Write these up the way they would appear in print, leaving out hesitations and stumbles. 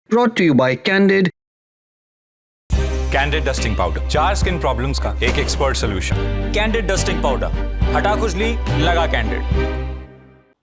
brought to you by Candid. Candid dusting powder, 4 skin problems का एक expert solution. Candid dusting powder, हटा खुजली, लगा कैंडिड।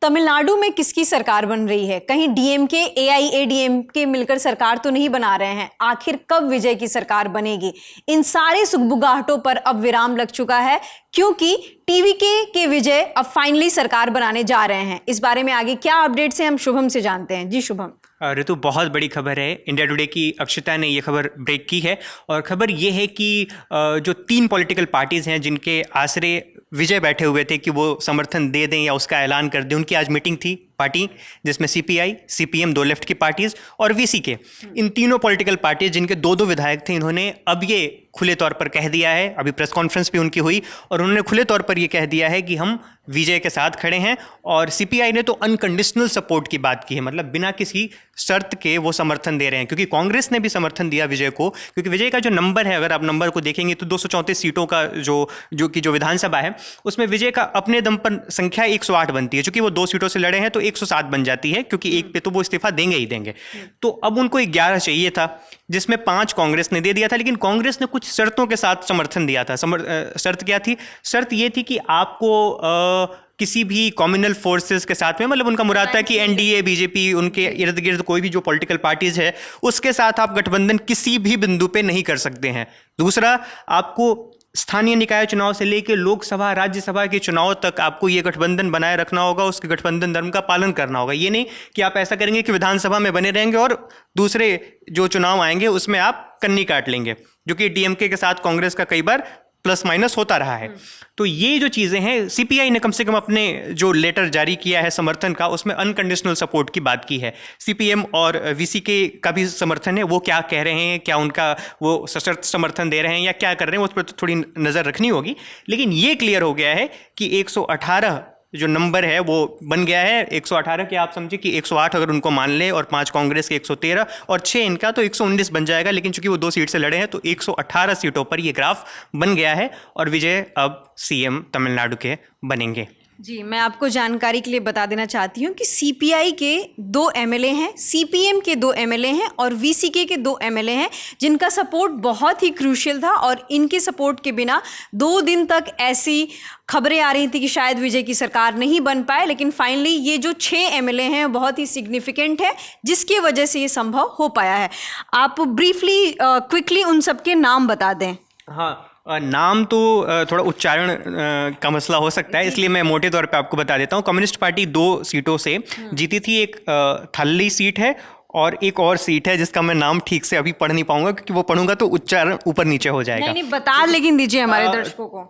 तमिलनाडु में किसकी सरकार बन रही है? कहीं डीएमके एआईएडीएमके मिलकर सरकार तो नहीं बना रहे हैं। आखिर कब विजय की सरकार बनेगी? इन सारे सुगबुगाहटों पर अब विराम लग चुका है, क्योंकि टीवीके के विजय अब फाइनली सरकार बनाने जा रहे हैं। इस बारे में आगे क्या अपडेट्स हैं हम शुभम से जानते हैं। जी शुभम। ऋतु, बहुत बड़ी खबर है। इंडिया टुडे की अक्षता ने ये खबर ब्रेक की है और खबर ये है कि जो 3 पॉलिटिकल पार्टीज़ हैं जिनके आसरे विजय बैठे हुए थे कि वो समर्थन दे दें या उसका ऐलान कर दें, उनकी आज मीटिंग थी पार्टी, जिसमें सीपीआई, सीपीएम, 2 लेफ्ट की पार्टीज़ और वीसीके, इन तीनों पॉलिटिकल पार्टीज जिनके 2-2 विधायक थे, इन्होंने अब ये खुले तौर पर कह दिया है, अभी प्रेस कॉन्फ्रेंस भी उनकी हुई और उन्होंने खुले तौर पर ये कह दिया है कि हम विजय के साथ खड़े हैं। और सीपीआई ने तो अनकंडीशनल सपोर्ट की बात की है, मतलब बिना किसी शर्त के वो समर्थन दे रहे हैं, क्योंकि कांग्रेस ने भी समर्थन दिया विजय को, क्योंकि विजय का जो नंबर है, अगर आप नंबर को देखेंगे तो 234 सीटों का जो विधानसभा है, उसमें विजय का अपने दम पर संख्या 108 बनती है। चूंकि वो 2 सीटों से लड़े हैं तो 107 बन जाती है, क्योंकि एक पे तो वो इस्तीफा देंगे ही देंगे। तो अब उनको 11 चाहिए था, जिसमें 5 कांग्रेस ने दे दिया था, लेकिन कांग्रेस ने कुछ शर्तों के साथ समर्थन दिया था। शर्त क्या थी? शर्त ये थी कि आपको किसी भी कम्युनल फोर्सेस के साथ में, मतलब उनका मुराद था कि एनडीए, बीजेपी, उनके इर्द गिर्द कोई भी जो पॉलिटिकल पार्टीज है उसके साथ आप गठबंधन किसी भी बिंदु पे नहीं कर सकते हैं। दूसरा, आपको स्थानीय निकाय चुनाव से लेकर लोकसभा, राज्यसभा के चुनाव तक आपको ये गठबंधन बनाए रखना होगा, उसके गठबंधन धर्म का पालन करना होगा। ये नहीं कि आप ऐसा करेंगे कि विधानसभा में बने रहेंगे और दूसरे जो चुनाव आएंगे उसमें आप कन्नी काट लेंगे, जो कि डीएमके के साथ कांग्रेस का कई बार प्लस माइनस होता रहा है। तो ये जो चीज़ें हैं, सीपीआई ने कम से कम अपने जो लेटर जारी किया है समर्थन का, उसमें अनकंडीशनल सपोर्ट की बात की है। सीपीएम और वीसीके का भी समर्थन है, वो क्या कह रहे हैं, क्या उनका वो सशर्त समर्थन दे रहे हैं या क्या कर रहे हैं, उस पर तो थोड़ी नज़र रखनी होगी। लेकिन ये क्लियर हो गया है कि 118 जो नंबर है वो बन गया है। 118 के आप समझिए कि 108 अगर उनको मान ले और 5 कांग्रेस के 113 और 6 इनका, तो 119 बन जाएगा। लेकिन चूंकि वो 2 सीट से लड़े हैं तो 118 सीटों पर ये ग्राफ बन गया है और विजय अब सीएम तमिलनाडु के बनेंगे। जी, मैं आपको जानकारी के लिए बता देना चाहती हूँ कि सीपीआई के 2 एमएलए हैं, सीपीएम के 2 एमएलए हैं और वीसीके के 2 एमएलए हैं, जिनका सपोर्ट बहुत ही क्रूशियल था। और इनके सपोर्ट के बिना 2 दिन तक ऐसी खबरें आ रही थी कि शायद विजय की सरकार नहीं बन पाए, लेकिन फाइनली ये जो 6 एमएलए हैं बहुत ही सिग्निफिकेंट है, जिसकी वजह से ये संभव हो पाया है। आप ब्रीफली क्विकली उन सबके नाम बता दें। हाँ, नाम तो थोड़ा उच्चारण का मसला हो सकता है, इसलिए मैं मोटे तौर पे आपको बता देता हूँ। कम्युनिस्ट पार्टी 2 सीटों से जीती थी। एक थल्ली सीट है और एक और सीट है जिसका मैं नाम ठीक से अभी पढ़ नहीं पाऊंगा, क्योंकि वो पढ़ूंगा तो उच्चारण ऊपर नीचे हो जाएगा। नहीं बता लेकिन दीजिए हमारे दर्शकों को।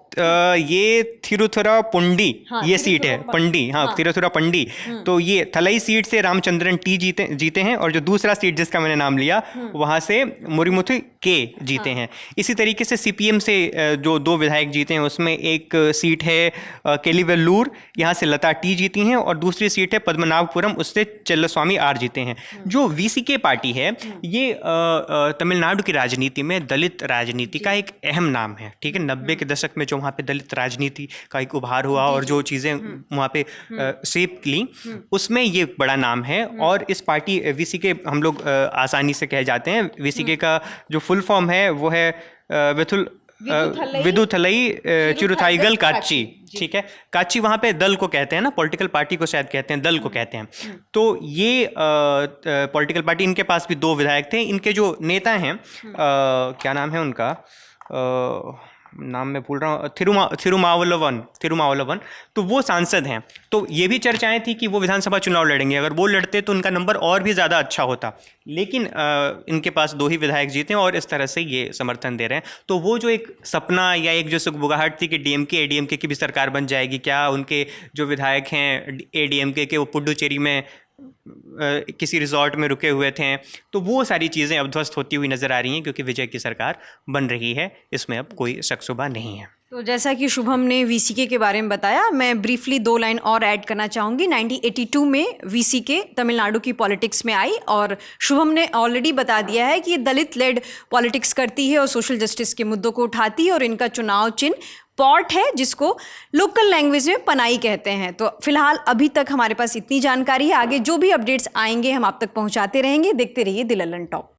ये थिरुथुरापंडी, हाँ, ये सीट है पंडी, हाँ, थिरुथुरापंडी। तो ये थलई सीट से रामचंद्रन टी जीते हैं और जो दूसरा सीट जिसका मैंने नाम लिया वहां से मुरीमुथु के जीते हैं। इसी तरीके से सीपीएम से जो 2 विधायक जीते हैं उसमें एक सीट है केलीवेल्लूर, यहाँ से लता टी जीती हैं और दूसरी सीट है पद्मनाभपुरम, उससे चेल्लस्वामी आर जीते हैं। जो वीसीके पार्टी है ये तमिलनाडु की राजनीति में दलित राजनीति का एक अहम नाम है, ठीक है। 90 के दशक में जो वहाँ पे दलित राजनीति का एक उभार हुआ और जो चीज़ें वहाँ पे शेप ली, उसमें ये बड़ा नाम है। और इस पार्टी वीसीके हम लोग आसानी से कह जाते हैं। वीसीके का जो फुल फॉर्म है वो है विदुथलई चिरुथाईगल काच्ची, ठीक है। काच्ची वहाँ पे दल को कहते हैं ना, पॉलिटिकल पार्टी को शायद कहते हैं, दल को कहते हैं। तो ये पॉलिटिकल पार्टी, इनके पास भी 2 विधायक थे। इनके जो नेता हैं क्या नाम है उनका, नाम मैं भूल रहा हूँ, थिरुमावलवन, तो वो सांसद हैं। तो ये भी चर्चाएं थी कि वो विधानसभा चुनाव लड़ेंगे, अगर वो लड़ते तो उनका नंबर और भी ज़्यादा अच्छा होता। लेकिन इनके पास 2 ही विधायक जीते और इस तरह से ये समर्थन दे रहे हैं। तो वो जो एक सपना या एक जो सुगबुगाहट थी कि डीएमके एडीएमके की भी सरकार बन जाएगी, क्या उनके जो विधायक हैं एडीएमके के वो पुडुचेरी में किसी रिजॉर्ट में रुके हुए थे, तो वो सारी चीज़ें अब ध्वस्त होती हुई नज़र आ रही हैं, क्योंकि विजय की सरकार बन रही है, इसमें अब कोई शक शुबा नहीं है। तो जैसा कि शुभम ने वीसीके के बारे में बताया, मैं ब्रीफली 2 लाइन और ऐड करना चाहूँगी। 1982 में वीसीके तमिलनाडु की पॉलिटिक्स में आई और शुभम ने ऑलरेडी बता दिया है कि ये दलित लेड पॉलिटिक्स करती है और सोशल जस्टिस के मुद्दों को उठाती है और इनका चुनाव चिन्ह पॉट है जिसको लोकल लैंग्वेज में पनाई कहते हैं। तो फिलहाल अभी तक हमारे पास इतनी जानकारी है, आगे जो भी अपडेट्स आएंगे हम आप तक पहुंचाते रहेंगे। देखते रहिए दिल ललन टॉप।